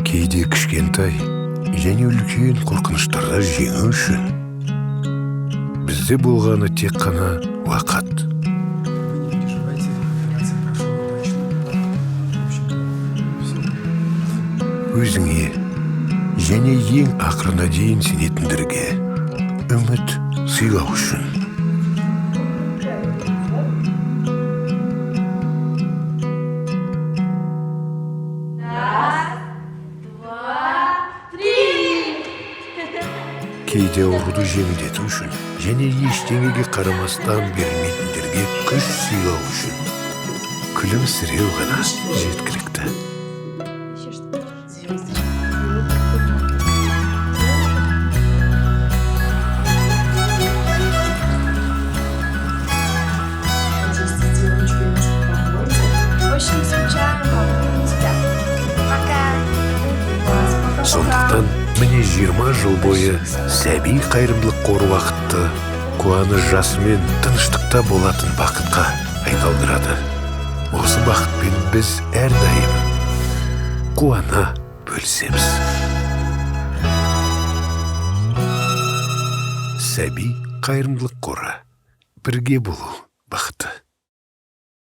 Кейде кішкентай және үлкен қорқыныштарға жеңу үшін бізде болғаны тек қана уақыт. Өзіңе және ең ақырына дейін сенетіндерге үміт сыйлау үшін. Кейде ауруды жеңілдету үшін және ештеңеге қарамастан берілмейтіндерге күш сыйлау үшін. Күлімсіреу ғана жеткілікті. Очень скучаю по тебя. Пока. Сондықтан міне 20 жыл бойы сәби қайырымдылық қоры уақытты қуаныш жасымен тыныштықта болатын бақытқа айналдырады. Осы бақытпен біз әрдайым қуана бөлісеміз. Сәби қайырымдылық қоры. Бірге болу бақыты.